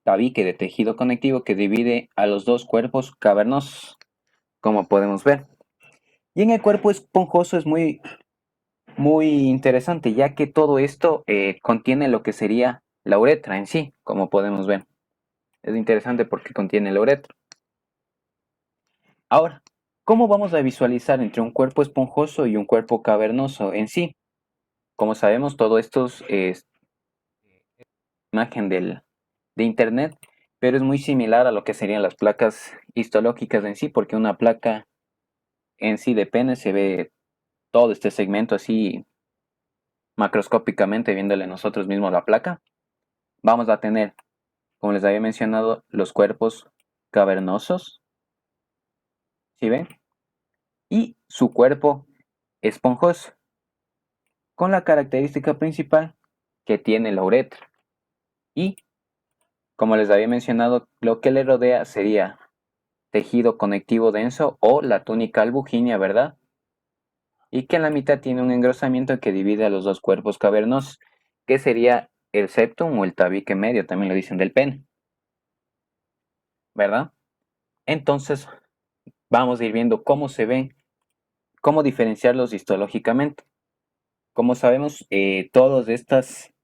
[SPEAKER 1] tabique de tejido conectivo que divide a los dos cuerpos cavernosos, como podemos ver. Y en el cuerpo esponjoso es muy interesante, ya que todo esto contiene lo que sería la uretra en sí, como podemos ver. Es interesante porque contiene la uretra. Ahora, ¿cómo vamos a visualizar entre un cuerpo esponjoso y un cuerpo cavernoso en sí? Como sabemos, todo esto es imagen de internet, pero es muy similar a lo que serían las placas histológicas en sí, porque una placa en sí de pene se ve todo este segmento así macroscópicamente viéndole nosotros mismos la placa. Vamos a tener, como les había mencionado, los cuerpos cavernosos, ¿sí ven? Y su cuerpo esponjoso, con la característica principal que tiene la uretra. Y, como les había mencionado, lo que le rodea sería tejido conectivo denso o la túnica albuginea, ¿verdad? Y que en la mitad tiene un engrosamiento que divide a los dos cuerpos cavernosos, que sería el septum o el tabique medio, también lo dicen del pene, ¿verdad? Entonces, vamos a ir viendo cómo se ven, cómo diferenciarlos histológicamente. Como sabemos, todas estas,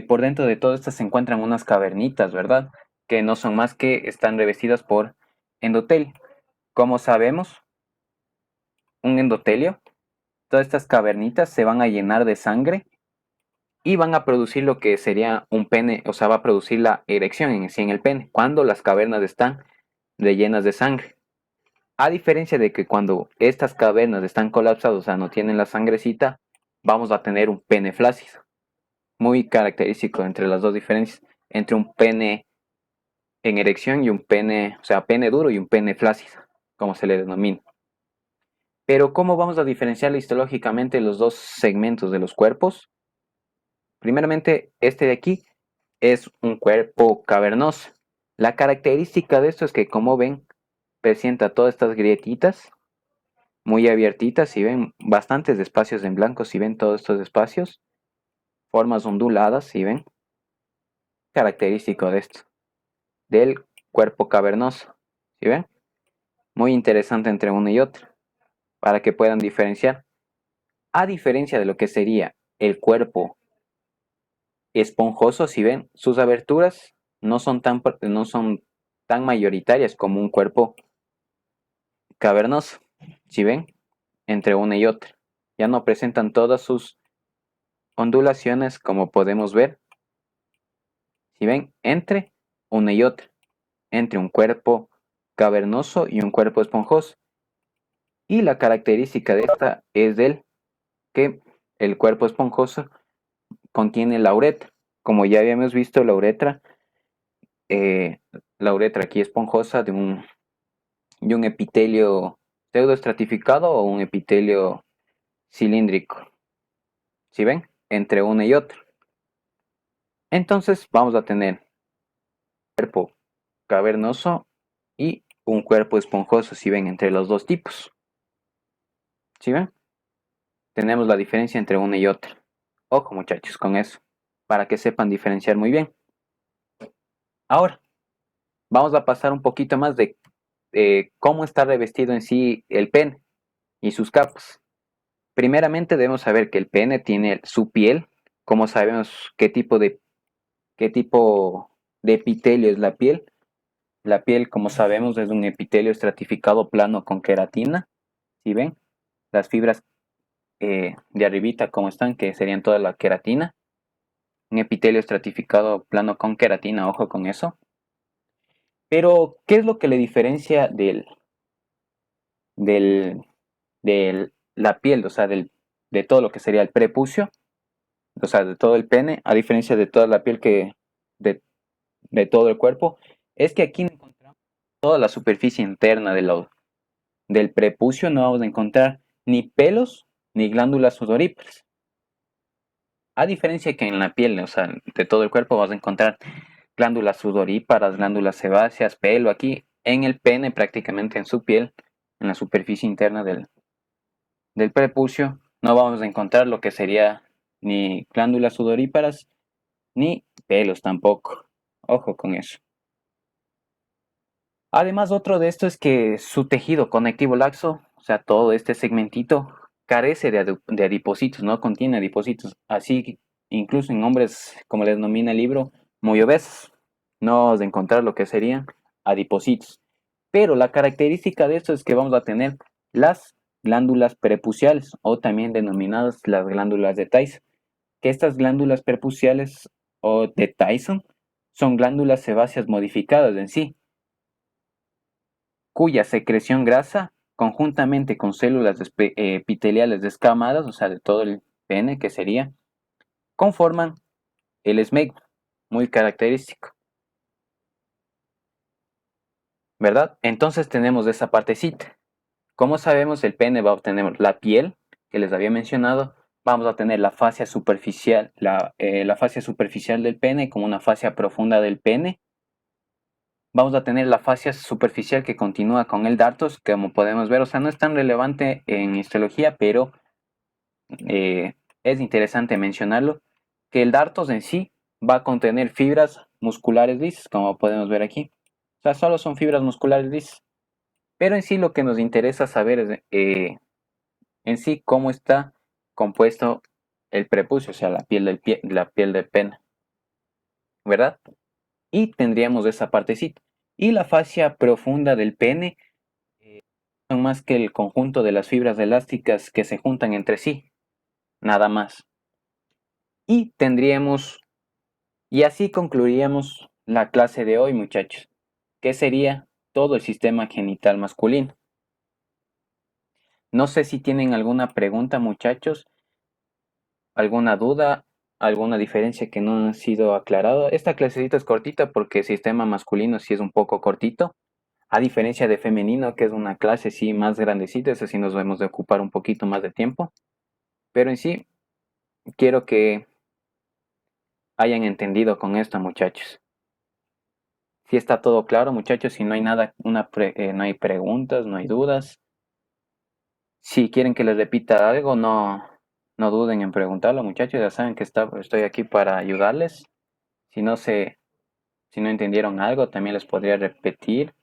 [SPEAKER 1] por dentro de todo esto se encuentran unas cavernitas, ¿verdad? Que no son más que están revestidas por endotelio. Como sabemos, un endotelio, todas estas cavernitas se van a llenar de sangre y van a producir lo que sería un pene, o sea, va a producir la erección en sí en el pene, cuando las cavernas están llenas de sangre. A diferencia de que cuando estas cavernas están colapsadas, o sea, no tienen la sangrecita, vamos a tener un pene flácido. muy característico entre las dos diferencias, entre un pene en erección y un pene, o sea, pene duro y un pene flácido, como se le denomina. Pero ¿cómo vamos a diferenciar histológicamente los dos segmentos de los cuerpos? Primeramente, este de aquí es un cuerpo cavernoso. La característica de esto es que, como ven, presenta todas estas grietitas muy abiertitas, si ven bastantes espacios en blanco, si ven todos estos espacios, formas onduladas, si ven, característico de esto, del cuerpo cavernoso, si ven, muy interesante entre uno y otro, para que puedan diferenciar, a diferencia de lo que sería el cuerpo esponjoso, si ven, sus aberturas no son tan mayoritarias como un cuerpo cavernoso, si ven, entre una y otra, ya no presentan todas sus ondulaciones como podemos ver, si ven, entre una y otra, entre un cuerpo cavernoso y un cuerpo esponjoso. Y la característica de esta es que el cuerpo esponjoso contiene la uretra. Como ya habíamos visto, eh, la uretra aquí esponjosa de un epitelio pseudoestratificado o un epitelio cilíndrico. ¿Sí ven? Entre una y otra. Entonces vamos a tener cuerpo cavernoso y un cuerpo esponjoso, si ven, entre los dos tipos. ¿Sí ven? Tenemos la diferencia entre una y otra. Ojo muchachos con eso, para que sepan diferenciar muy bien. Ahora, vamos a pasar un poquito más de cómo está revestido en sí el pene y sus capas. Primeramente debemos saber que el pene tiene su piel. ¿Cómo sabemos qué tipo de epitelio es la piel? La piel, como sabemos, es un epitelio estratificado plano con queratina. ¿Sí ven? Las fibras de arribita, como están, que serían toda la queratina. Un epitelio estratificado plano con queratina, ojo con eso. Pero, ¿qué es lo que le diferencia del, de la piel, o sea, de todo lo que sería el prepucio, o sea, de todo el pene, a diferencia de toda la piel de, de todo el cuerpo? Es que aquí encontramos toda la superficie interna del prepucio, no vamos a encontrar ni pelos ni glándulas sudoríparas. A diferencia que en la piel, o sea, de todo el cuerpo vas a encontrar glándulas sudoríparas, glándulas sebáceas, pelo aquí. En el pene, prácticamente en su piel, en la superficie interna del prepucio, no vamos a encontrar lo que sería ni glándulas sudoríparas ni pelos tampoco. Ojo con eso. Además, otro de esto es que su tejido conectivo laxo, o sea, todo este segmentito, carece de adipocitos, no contiene adipocitos. Así, incluso en hombres, como les denomina el libro, muy obesos, no vamos a encontrar lo que serían adipocitos. Pero la característica de esto es que vamos a tener las glándulas prepuciales, o también denominadas las glándulas de Tyson, que estas glándulas prepuciales o de Tyson son glándulas sebáceas modificadas en sí, cuya secreción grasa, conjuntamente con células epiteliales descamadas, o sea, de todo el pene que sería, conforman el esmegma, muy característico, ¿verdad? Entonces tenemos esa partecita. Como sabemos, el pene va a obtener la piel, que les había mencionado, vamos a tener la fascia superficial, la fascia superficial del pene como una fascia profunda del pene. Vamos a tener la fascia superficial que continúa con el dartos, que como podemos ver, o sea, no es tan relevante en histología, pero es interesante mencionarlo, que el dartos en sí va a contener fibras musculares lisas, como podemos ver aquí. O sea, solo son fibras musculares lisas. Pero en sí lo que nos interesa saber es en sí cómo está compuesto el prepucio, o sea, la piel del pene, ¿verdad? Y tendríamos esa partecita. Y la fascia profunda del pene son más que el conjunto de las fibras elásticas que se juntan entre sí, nada más. Y tendríamos, y así concluiríamos la clase de hoy, muchachos, que sería todo el sistema genital masculino. No sé si tienen alguna pregunta, muchachos, alguna duda, alguna diferencia que no ha sido aclarado. Esta clasecita es cortita porque el sistema masculino sí es un poco cortito, a diferencia de femenino, que es una clase sí más grandecita, eso sí nos debemos de ocupar un poquito más de tiempo. Pero en sí, quiero que hayan entendido con esto, muchachos. Si está todo claro, muchachos, si no hay nada, no hay preguntas, no hay dudas. Si quieren que les repita algo, no duden en preguntarlo, muchachos. Ya saben que estoy aquí para ayudarles. Si no se, si no entendieron algo, también les podría repetir.